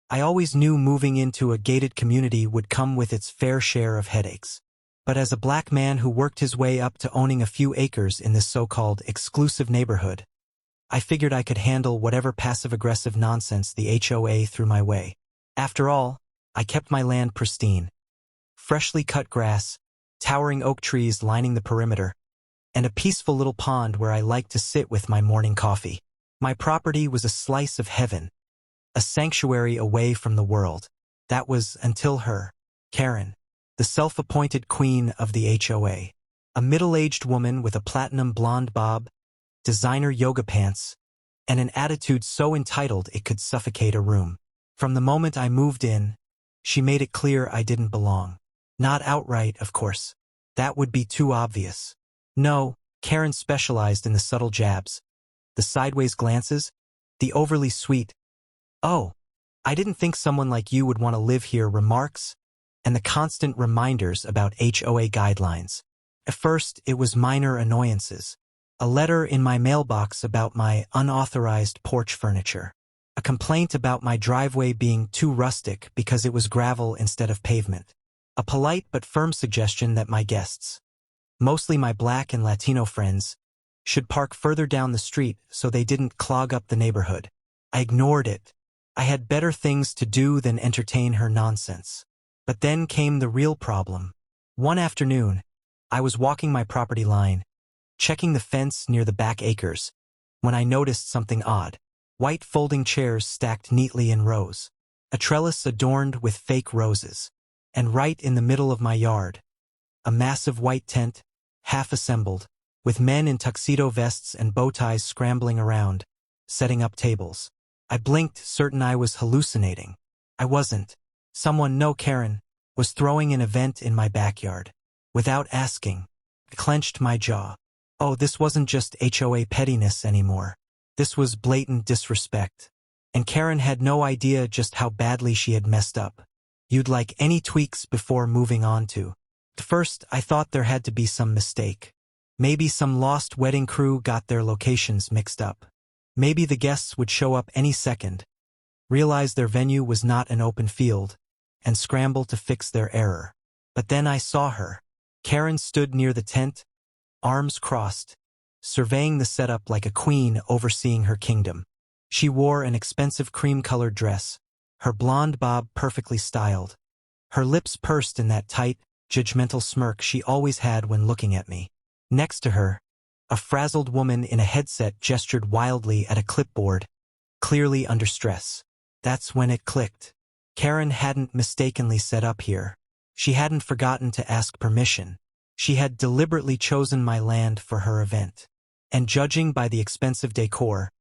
I always knew moving into a gated community would come with its fair share of headaches. But as a black man who worked his way up to owning a few acres in this so-called exclusive neighborhood, I figured I could handle whatever passive-aggressive nonsense the HOA threw my way. After all, I kept my land pristine. Freshly cut grass, towering oak trees lining the perimeter, and a peaceful little pond where I liked to sit with my morning coffee. My property was a slice of heaven, a sanctuary away from the world. That was until her, Karen, the self-appointed queen of the HOA. A middle-aged woman with a platinum blonde bob, designer yoga pants, and an attitude so entitled it could suffocate a room. From the moment I moved in, she made it clear I didn't belong. Not outright, of course. That would be too obvious. No, Karen specialized in the subtle jabs, the sideways glances, the overly sweet, "Oh, I didn't think someone like you would want to live here" remarks, and the constant reminders about HOA guidelines. At first, it was minor annoyances. A letter in my mailbox about my unauthorized porch furniture. A complaint about my driveway being too rustic because it was gravel instead of pavement. A polite but firm suggestion that my guests, mostly my Black and Latino friends, should park further down the street so they didn't clog up the neighborhood. I ignored it. I had better things to do than entertain her nonsense. But then came the real problem. One afternoon, I was walking my property line, checking the fence near the back acres, when I noticed something odd. White folding chairs stacked neatly in rows, a trellis adorned with fake roses, and right in the middle of my yard, a massive white tent, half assembled, with men in tuxedo vests and bow ties scrambling around, setting up tables. I blinked, certain I was hallucinating. I wasn't. Someone, no Karen, was throwing an event in my backyard. Without asking, I clenched my jaw. Oh, this wasn't just HOA pettiness anymore. This was blatant disrespect. And Karen had no idea just how badly she had messed up. You'd like any tweaks before moving on to. At first, I thought there had to be some mistake. Maybe some lost wedding crew got their locations mixed up. Maybe the guests would show up any second, realize their venue was not an open field, and scramble to fix their error. But then I saw her. Karen stood near the tent, arms crossed, surveying the setup like a queen overseeing her kingdom. She wore an expensive cream-colored dress, her blonde bob perfectly styled, her lips pursed in that tight, judgmental smirk she always had when looking at me. Next to her, a frazzled woman in a headset gestured wildly at a clipboard, clearly under stress. That's when it clicked. Karen hadn't mistakenly set up here. She hadn't forgotten to ask permission. She had deliberately chosen my land for her event. And judging by the expensive decor,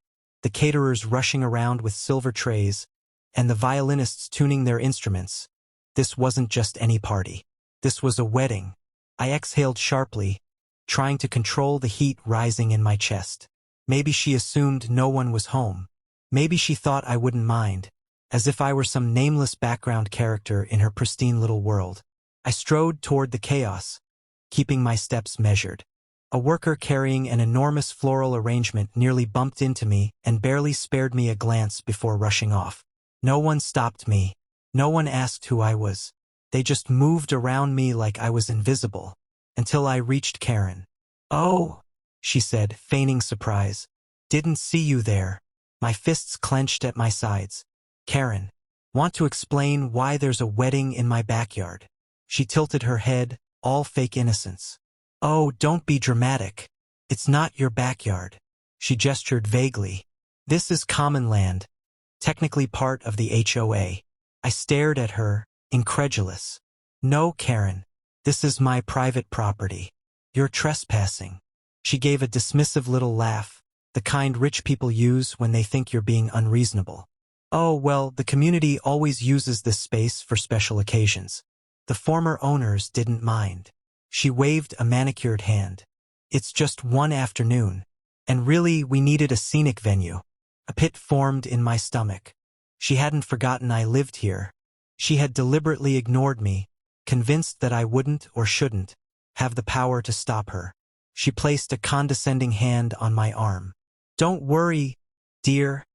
the caterers rushing around with silver trays, and the violinists tuning their instruments, this wasn't just any party. This was a wedding. I exhaled sharply, trying to control the heat rising in my chest. Maybe she assumed no one was home. Maybe she thought I wouldn't mind, as if I were some nameless background character in her pristine little world. I strode toward the chaos, keeping my steps measured. A worker carrying an enormous floral arrangement nearly bumped into me and barely spared me a glance before rushing off. No one stopped me. No one asked who I was. They just moved around me like I was invisible, until I reached Karen. "Oh," she said, feigning surprise. "Didn't see you there." My fists clenched at my sides. "Karen, want to explain why there's a wedding in my backyard?" She tilted her head, all fake innocence. "Oh, don't be dramatic. It's not your backyard." She gestured vaguely. "This is common land, technically part of the HOA. I stared at her, incredulous. "No, Karen. This is my private property. You're trespassing." She gave a dismissive little laugh, the kind rich people use when they think you're being unreasonable. "Oh, well, the community always uses this space for special occasions. The former owners didn't mind." She waved a manicured hand. "It's just one afternoon. And really, we needed a scenic venue." A pit formed in my stomach. She hadn't forgotten I lived here. She had deliberately ignored me, convinced that I wouldn't or shouldn't have the power to stop her. She placed a condescending hand on my arm. "Don't worry, dear,"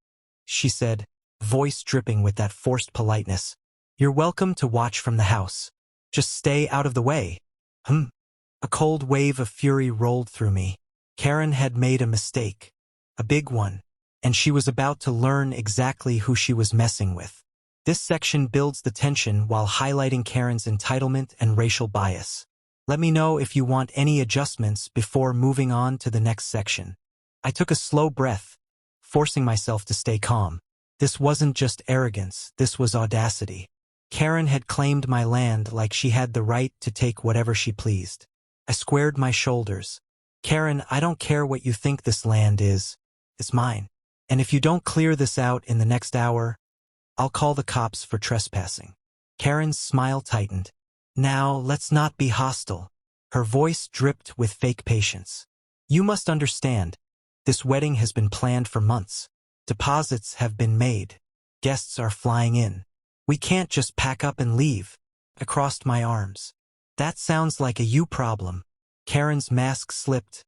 she said, voice dripping with that forced politeness. "You're welcome to watch from the house. Just stay out of the way." A cold wave of fury rolled through me. Karen had made a mistake. A big one. And she was about to learn exactly who she was messing with. This section builds the tension while highlighting Karen's entitlement and racial bias. Let me know if you want any adjustments before moving on to the next section. I took a slow breath, forcing myself to stay calm. This wasn't just arrogance, this was audacity. Karen had claimed my land like she had the right to take whatever she pleased. I squared my shoulders. "Karen, I don't care what you think this land is. It's mine. And if you don't clear this out in the next hour, I'll call the cops for trespassing." Karen's smile tightened. "Now, let's not be hostile." Her voice dripped with fake patience. "You must understand. This wedding has been planned for months. Deposits have been made. Guests are flying in. We can't just pack up and leave." I crossed my arms. "That sounds like a you problem." Karen's mask slipped,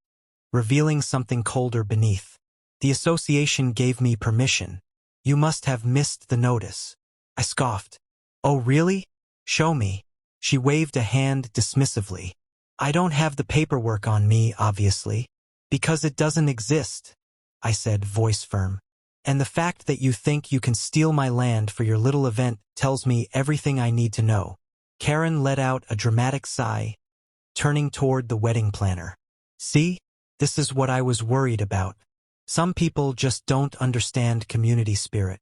revealing something colder beneath. "The association gave me permission. You must have missed the notice." I scoffed. "Oh really? Show me." She waved a hand dismissively. "I don't have the paperwork on me, obviously. Because it doesn't exist," I said, voice firm. "And the fact that you think you can steal my land for your little event tells me everything I need to know." Karen let out a dramatic sigh, turning toward the wedding planner. "See? This is what I was worried about. Some people just don't understand community spirit."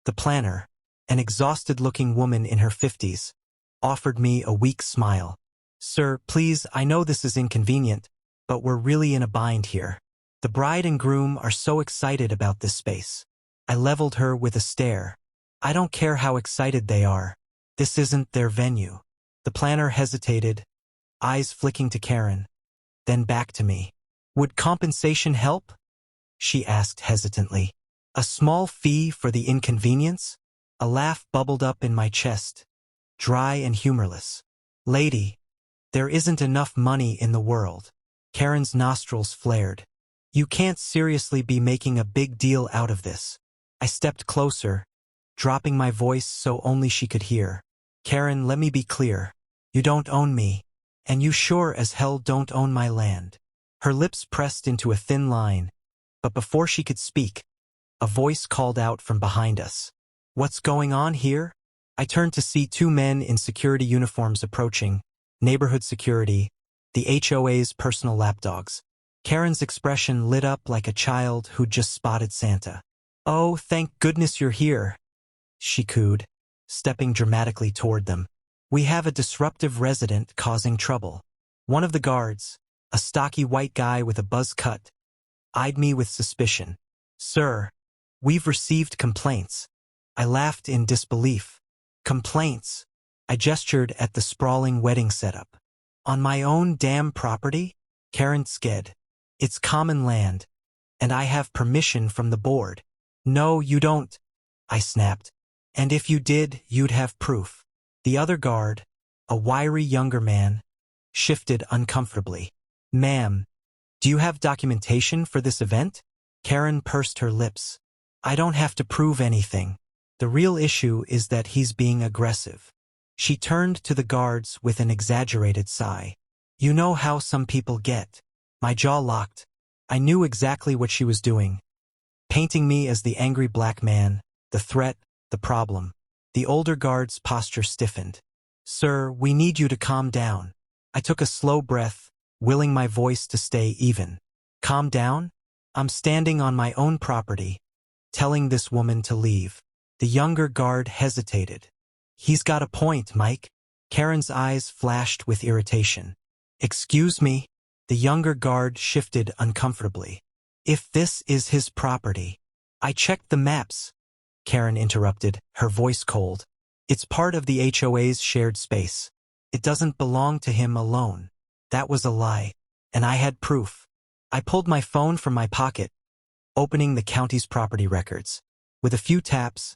The planner, an exhausted-looking woman in her 50s, offered me a weak smile. "Sir, please, I know this is inconvenient, but we're really in a bind here. The bride and groom are so excited about this space." I leveled her with a stare. "I don't care how excited they are. This isn't their venue." The planner hesitated, eyes flicking to Karen, then back to me. "Would compensation help?" she asked hesitantly. "A small fee for the inconvenience?" A laugh bubbled up in my chest, dry and humorless. "Lady, there isn't enough money in the world." Karen's nostrils flared. "You can't seriously be making a big deal out of this." I stepped closer, dropping my voice so only she could hear. "Karen, let me be clear. You don't own me, and you sure as hell don't own my land." Her lips pressed into a thin line, but before she could speak, a voice called out from behind us. "What's going on here?" I turned to see two men in security uniforms approaching, neighborhood security, the HOA's personal lapdogs. Karen's expression lit up like a child who'd just spotted Santa. "Oh, thank goodness you're here," she cooed, stepping dramatically toward them. "We have a disruptive resident causing trouble." One of the guards, a stocky white guy with a buzz cut, eyed me with suspicion. "Sir, we've received complaints." I laughed in disbelief. "Complaints?" I gestured at the sprawling wedding setup. "On my own damn property?" Karen sked. "It's common land, and I have permission from the board." "No, you don't," I snapped. "And if you did, you'd have proof." The other guard, a wiry younger man, shifted uncomfortably. "Ma'am, do you have documentation for this event?" Karen pursed her lips. "I don't have to prove anything. The real issue is that he's being aggressive." She turned to the guards with an exaggerated sigh. "You know how some people get." My jaw locked. I knew exactly what she was doing, painting me as the angry black man, the threat, the problem. The older guard's posture stiffened. "Sir, we need you to calm down." I took a slow breath, willing my voice to stay even. "Calm down? I'm standing on my own property, telling this woman to leave." The younger guard hesitated. "He's got a point, Mike." Karen's eyes flashed with irritation. "Excuse me?" The younger guard shifted uncomfortably. "If this is his property." "I checked the maps," Karen interrupted, her voice cold. "It's part of the HOA's shared space. It doesn't belong to him alone." That was a lie, and I had proof. I pulled my phone from my pocket, opening the county's property records. With a few taps,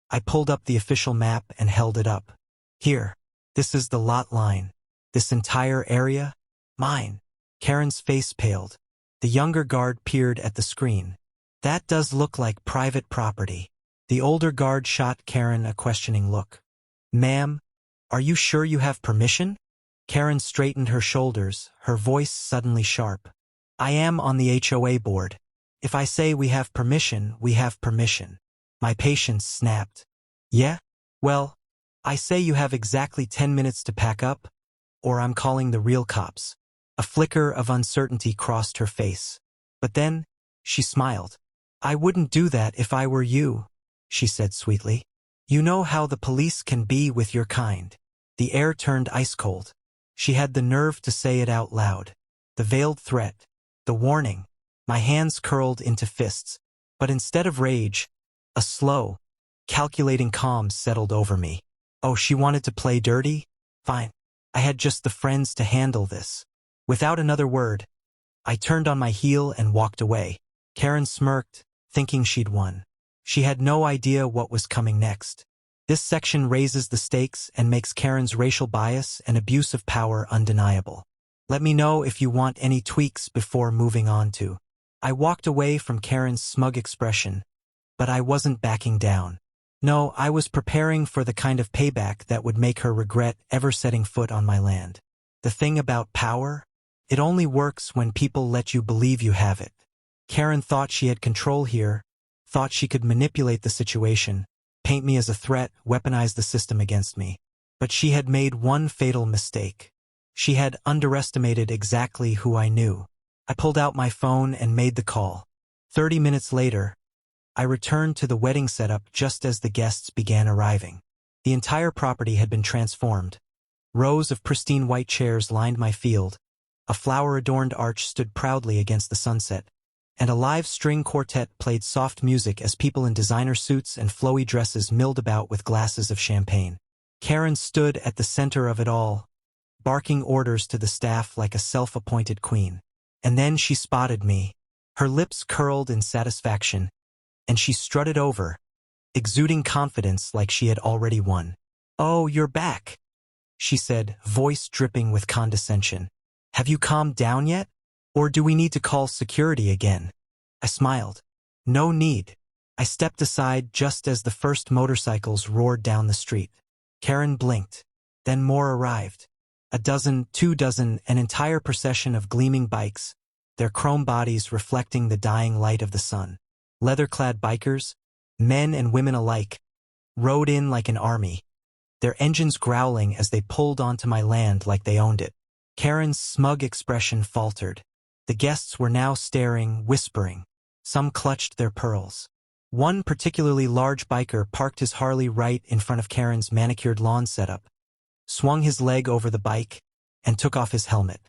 I pulled up the official map and held it up. "Here, this is the lot line. This entire area, mine." Karen's face paled. The younger guard peered at the screen. "That does look like private property." The older guard shot Karen a questioning look. Ma'am, are you sure you have permission? Karen straightened her shoulders, her voice suddenly sharp. I am on the HOA board. If I say we have permission, we have permission. My patience snapped. Yeah? Well, I say you have exactly 10 minutes to pack up, or I'm calling the real cops. A flicker of uncertainty crossed her face. But then, she smiled. I wouldn't do that if I were you, she said sweetly. You know how the police can be with your kind. The air turned ice cold. She had the nerve to say it out loud. The veiled threat. The warning. My hands curled into fists. But instead of rage, a slow, calculating calm settled over me. Oh, she wanted to play dirty? Fine. I had just the friends to handle this. Without another word, I turned on my heel and walked away. Karen smirked, thinking she'd won. She had no idea what was coming next. This section raises the stakes and makes Karen's racial bias and abuse of power undeniable. Let me know if you want any tweaks before moving on to. I walked away from Karen's smug expression, but I wasn't backing down. No, I was preparing for the kind of payback that would make her regret ever setting foot on my land. The thing about power? It only works when people let you believe you have it. Karen thought she had control here, thought she could manipulate the situation, paint me as a threat, weaponize the system against me. But she had made one fatal mistake. She had underestimated exactly who I knew. I pulled out my phone and made the call. 30 minutes later, I returned to the wedding setup just as the guests began arriving. The entire property had been transformed. Rows of pristine white chairs lined my field. A flower-adorned arch stood proudly against the sunset, and a live string quartet played soft music as people in designer suits and flowy dresses milled about with glasses of champagne. Karen stood at the center of it all, barking orders to the staff like a self-appointed queen. And then she spotted me. Her lips curled in satisfaction, and she strutted over, exuding confidence like she had already won. "Oh, you're back," she said, voice dripping with condescension. "Have you calmed down yet? Or do we need to call security again?" I smiled. No need. I stepped aside just as the first motorcycles roared down the street. Karen blinked. Then more arrived. A dozen, 2 dozen, an entire procession of gleaming bikes, their chrome bodies reflecting the dying light of the sun. Leather-clad bikers, men and women alike, rode in like an army, their engines growling as they pulled onto my land like they owned it. Karen's smug expression faltered. The guests were now staring, whispering. Some clutched their pearls. One particularly large biker parked his Harley right in front of Karen's manicured lawn setup, swung his leg over the bike, and took off his helmet.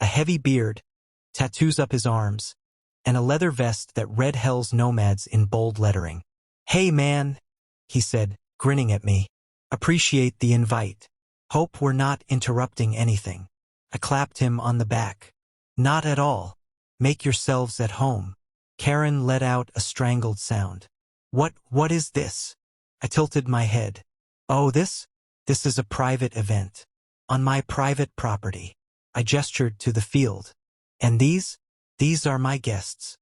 A heavy beard, tattoos up his arms, and a leather vest that read Hell's Nomads in bold lettering. "Hey man," he said, grinning at me. "Appreciate the invite. Hope we're not interrupting anything." I clapped him on the back. "Not at all. Make yourselves at home." Karen let out a strangled sound. What is this?" I tilted my head. "Oh, this? This is a private event. On my private property." I gestured to the field. "And these? These are my guests."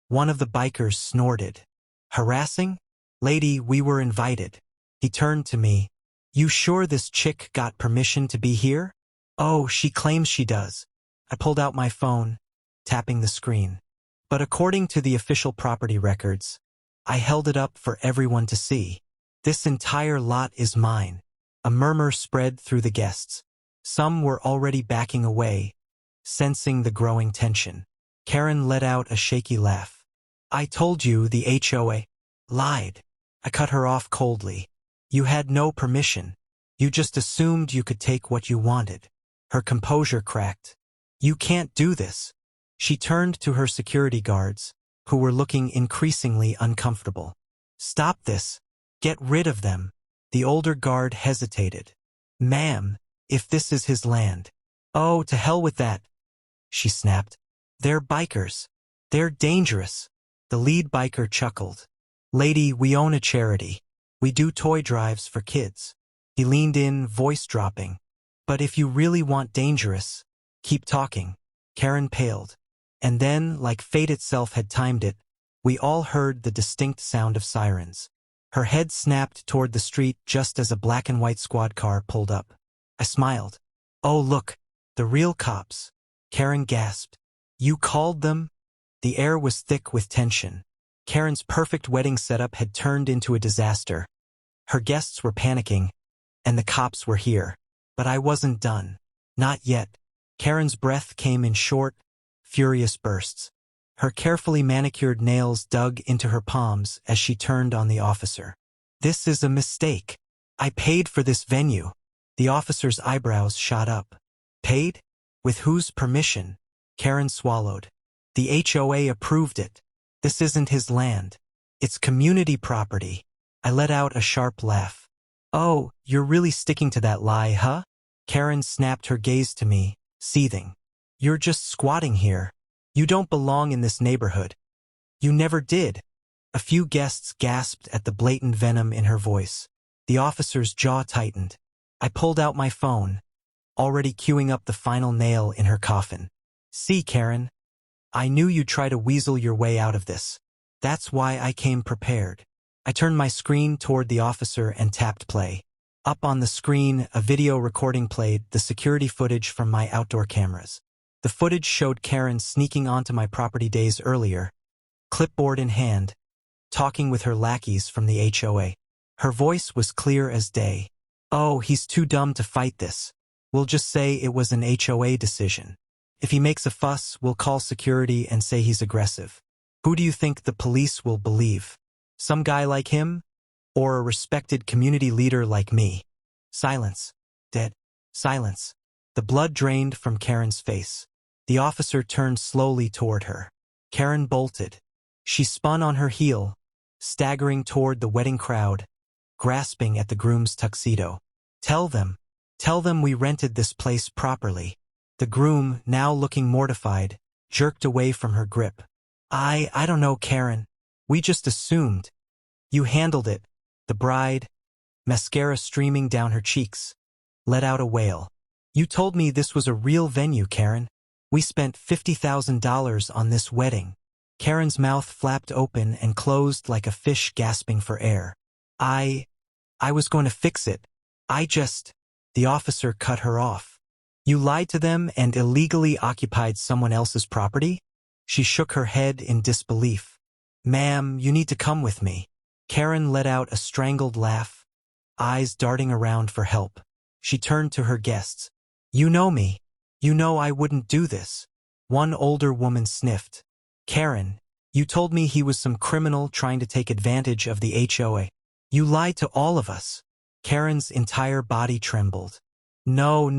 One of the bikers snorted. "Harassing? Lady, we were invited." He turned to me. "You sure this chick got permission to be here?" "Oh, she claims she does." I pulled out my phone, tapping the screen. "But according to the official property records," I held it up for everyone to see, "this entire lot is mine." A murmur spread through the guests. Some were already backing away, sensing the growing tension. Karen let out a shaky laugh. "I told you the HOA lied." I cut her off coldly. "You had no permission. You just assumed you could take what you wanted." Her composure cracked. "You can't do this." She turned to her security guards, who were looking increasingly uncomfortable. "Stop this. Get rid of them." The older guard hesitated. "Ma'am, if this is his land." "Oh, to hell with that," she snapped. "They're bikers. They're dangerous." The lead biker chuckled. "Lady, we own a charity. We do toy drives for kids." He leaned in, voice dropping. "But if you really want dangerous, keep talking." Karen paled. And then, like fate itself had timed it, we all heard the distinct sound of sirens. Her head snapped toward the street just as a black and white squad car pulled up. I smiled. "Oh, look, the real cops." Karen gasped. "You called them?" The air was thick with tension. Karen's perfect wedding setup had turned into a disaster. Her guests were panicking, and the cops were here. But I wasn't done. Not yet. Karen's breath came in short, furious bursts. Her carefully manicured nails dug into her palms as she turned on the officer. "This is a mistake. I paid for this venue." The officer's eyebrows shot up. "Paid? With whose permission?" Karen swallowed. "The HOA approved it. This isn't his land. It's community property." I let out a sharp laugh. "Oh, you're really sticking to that lie, huh?" Karen snapped her gaze to me, seething. "You're just squatting here. You don't belong in this neighborhood. You never did." A few guests gasped at the blatant venom in her voice. The officer's jaw tightened. I pulled out my phone, already queuing up the final nail in her coffin. "See, Karen, I knew you'd try to weasel your way out of this. That's why I came prepared." I turned my screen toward the officer and tapped play. Up on the screen, a video recording played, the security footage from my outdoor cameras. The footage showed Karen sneaking onto my property days earlier, clipboard in hand, talking with her lackeys from the HOA. Her voice was clear as day. "Oh, he's too dumb to fight this. We'll just say it was an HOA decision. If he makes a fuss, we'll call security and say he's aggressive. Who do you think the police will believe? Some guy like him? Or a respected community leader like me?" Silence. Dead. Silence. The blood drained from Karen's face. The officer turned slowly toward her. Karen bolted. She spun on her heel, staggering toward the wedding crowd, grasping at the groom's tuxedo. Tell them we rented this place properly." The groom, now looking mortified, jerked away from her grip. I don't know, Karen. We just assumed. You handled it." The bride, mascara streaming down her cheeks, let out a wail. "You told me this was a real venue, Karen. We spent $50,000 on this wedding." Karen's mouth flapped open and closed like a fish gasping for air. I was going to fix it. The officer cut her off. "You lied to them and illegally occupied someone else's property?" She shook her head in disbelief. "Ma'am, you need to come with me." Karen let out a strangled laugh, eyes darting around for help. She turned to her guests. "You know me. You know I wouldn't do this." One older woman sniffed. "Karen, you told me he was some criminal trying to take advantage of the HOA. You lied to all of us." Karen's entire body trembled. No,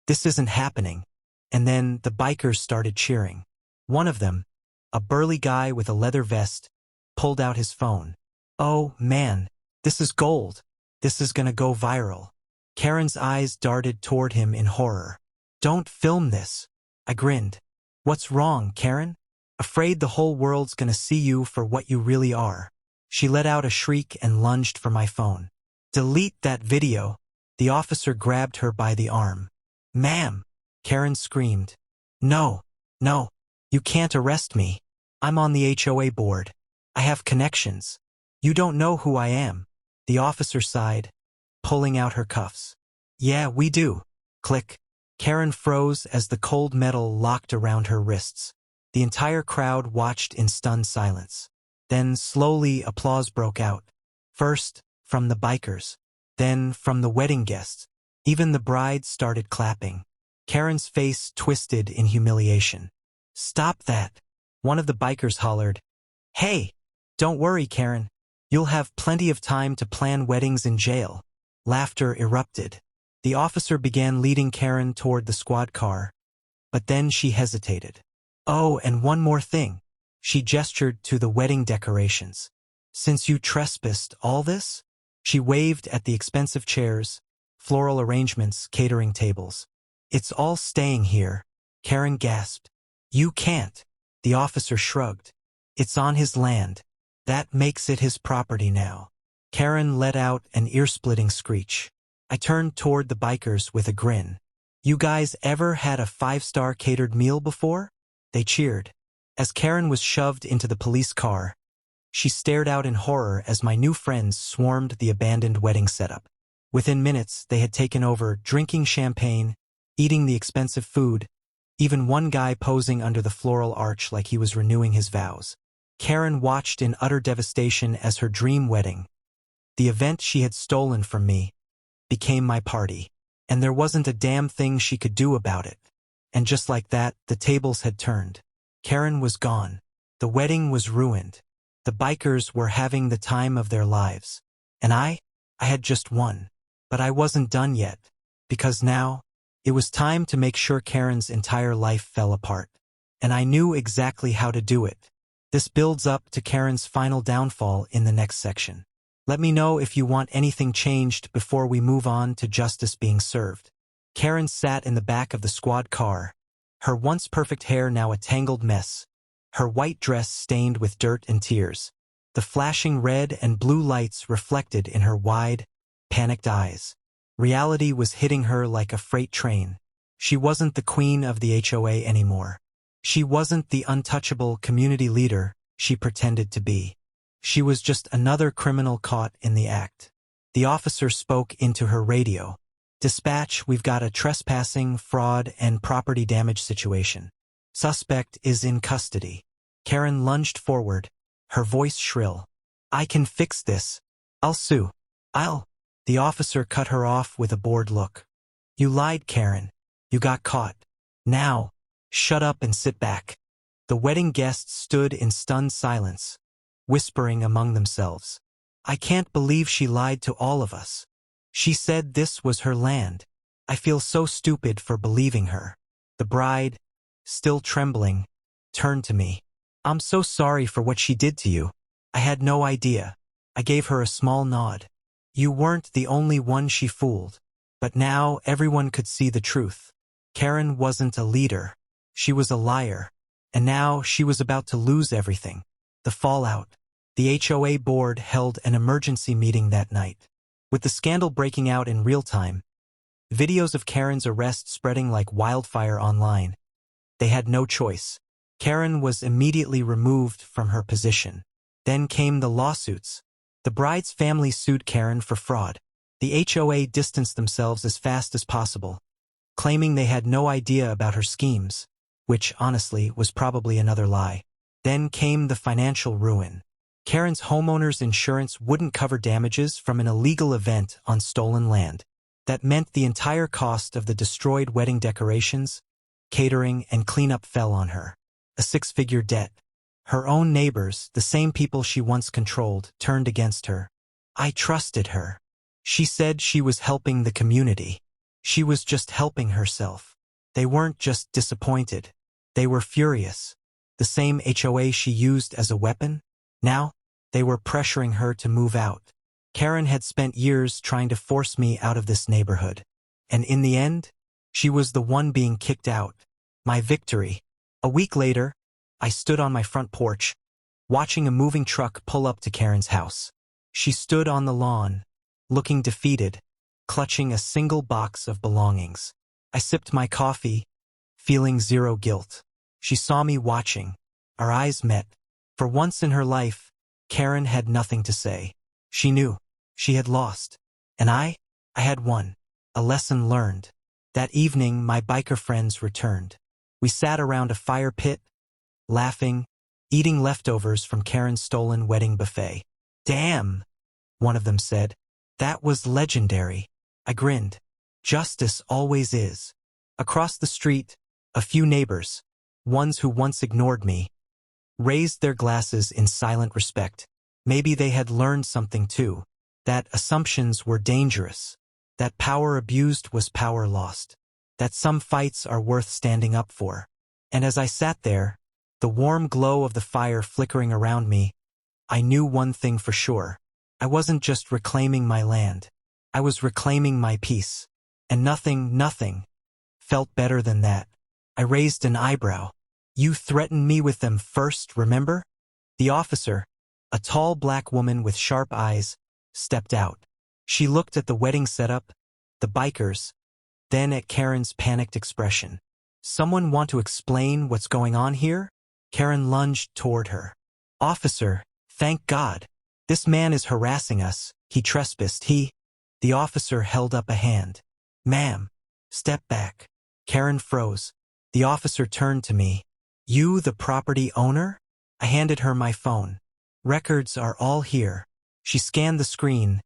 this isn't happening." And then the bikers started cheering. One of them, a burly guy with a leather vest, pulled out his phone. "Oh, man, this is gold. This is gonna go viral." Karen's eyes darted toward him in horror. "Don't film this." I grinned. "What's wrong, Karen? Afraid the whole world's gonna see you for what you really are." She let out a shriek and lunged for my phone. "Delete that video." The officer grabbed her by the arm. "Ma'am," Karen screamed. No, you can't arrest me. I'm on the HOA board. I have connections. You don't know who I am." The officer sighed, pulling out her cuffs. "Yeah, we do." Click. Karen froze as the cold metal locked around her wrists. The entire crowd watched in stunned silence. Then slowly applause broke out. First, from the bikers. Then from the wedding guests. Even the bride started clapping. Karen's face twisted in humiliation. "Stop that." One of the bikers hollered. "Hey, don't worry, Karen. You'll have plenty of time to plan weddings in jail." Laughter erupted. The officer began leading Karen toward the squad car, but then she hesitated. "Oh, and one more thing." She gestured to the wedding decorations. "Since you trespassed all this?" She waved at the expensive chairs, floral arrangements, catering tables. "It's all staying here." Karen gasped. "You can't." The officer shrugged. "It's on his land. That makes it his property now." Karen let out an ear-splitting screech. I turned toward the bikers with a grin. "You guys ever had a 5-star catered meal before?" They cheered. As Karen was shoved into the police car, She stared out in horror as my new friends swarmed the abandoned wedding setup. Within minutes, they had taken over, drinking champagne, eating the expensive food, even one guy posing under the floral arch like he was renewing his vows. Karen watched in utter devastation as her dream wedding, the event she had stolen from me, became my party. And there wasn't a damn thing she could do about it. And just like that, the tables had turned. Karen was gone. The wedding was ruined. The bikers were having the time of their lives. And I had just won. But I wasn't done yet. Because now, it was time to make sure Karen's entire life fell apart. And I knew exactly how to do it. This builds up to Karen's final downfall in the next section. Let me know if you want anything changed before we move on to justice being served. Karen sat in the back of the squad car, her once perfect hair now a tangled mess, her white dress stained with dirt and tears, the flashing red and blue lights reflected in her wide, panicked eyes. Reality was hitting her like a freight train. She wasn't the queen of the HOA anymore. She wasn't the untouchable community leader she pretended to be. She was just another criminal caught in the act. The officer spoke into her radio. "Dispatch, we've got a trespassing, fraud, and property damage situation. Suspect is in custody." Karen lunged forward, her voice shrill. "I can fix this. I'll sue. I'll—" The officer cut her off with a bored look. "You lied, Karen. You got caught. Now, shut up and sit back." The wedding guests stood in stunned silence, whispering among themselves. "I can't believe she lied to all of us. She said this was her land. I feel so stupid for believing her." The bride, still trembling, turned to me. "I'm so sorry for what she did to you. I had no idea." I gave her a small nod. "You weren't the only one she fooled." But now everyone could see the truth. Karen wasn't a leader. She was a liar. And now she was about to lose everything. The fallout. The HOA board held an emergency meeting that night. With the scandal breaking out in real time, videos of Karen's arrest spreading like wildfire online, they had no choice. Karen was immediately removed from her position. Then came the lawsuits. The bride's family sued Karen for fraud. The HOA distanced themselves as fast as possible, claiming they had no idea about her schemes, which, honestly, was probably another lie. Then came the financial ruin. Karen's homeowner's insurance wouldn't cover damages from an illegal event on stolen land. That meant the entire cost of the destroyed wedding decorations, catering, and cleanup fell on her. A six-figure debt. Her own neighbors, the same people she once controlled, turned against her. I trusted her. She said she was helping the community. She was just helping herself. They weren't just disappointed. They were furious. The same HOA she used as a weapon? Now, they were pressuring her to move out. Karen had spent years trying to force me out of this neighborhood. And in the end, she was the one being kicked out. My victory. A week later, I stood on my front porch, watching a moving truck pull up to Karen's house. She stood on the lawn, looking defeated, clutching a single box of belongings. I sipped my coffee, feeling zero guilt. She saw me watching. Our eyes met. For once in her life, Karen had nothing to say. She knew. She had lost. And I had won. A lesson learned. That evening, my biker friends returned. We sat around a fire pit, laughing, eating leftovers from Karen's stolen wedding buffet. "Damn," one of them said. "That was legendary." I grinned. Justice always is. Across the street, a few neighbors, ones who once ignored me, raised their glasses in silent respect. Maybe they had learned something too. That assumptions were dangerous. That power abused was power lost. That some fights are worth standing up for. And as I sat there, the warm glow of the fire flickering around me, I knew one thing for sure. I wasn't just reclaiming my land. I was reclaiming my peace. And nothing felt better than that. I raised an eyebrow. "You threatened me with them first, remember?" The officer, a tall black woman with sharp eyes, stepped out. She looked at the wedding setup, the bikers, then at Karen's panicked expression. "Someone want to explain what's going on here?" Karen lunged toward her. "Officer, Thank God. This man is harassing us. He trespassed. The officer held up a hand. Ma'am, step back. Karen froze. The officer turned to me. You, the property owner? I handed her my phone. Records are all here. She scanned the screen,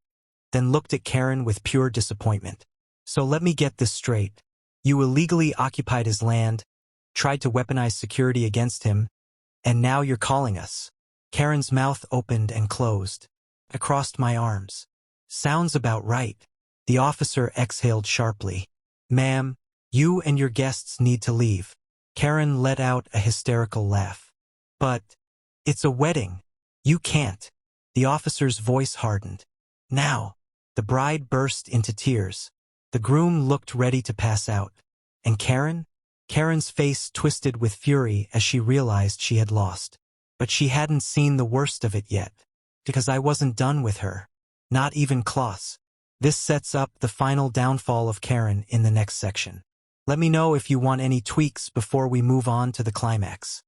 then looked at Karen with pure disappointment. So let me get this straight. You illegally occupied his land, tried to weaponize security against him, and now you're calling us. Karen's mouth opened and closed. I crossed my arms. Sounds about right. The officer exhaled sharply. Ma'am, you and your guests need to leave. Karen let out a hysterical laugh. But it's a wedding. You can't. The officer's voice hardened. Now. The bride burst into tears. The groom looked ready to pass out. And Karen? Karen's face twisted with fury as she realized she had lost. But she hadn't seen the worst of it yet. Because I wasn't done with her. Not even close. This sets up the final downfall of Karen in the next section. Let me know if you want any tweaks before we move on to the climax.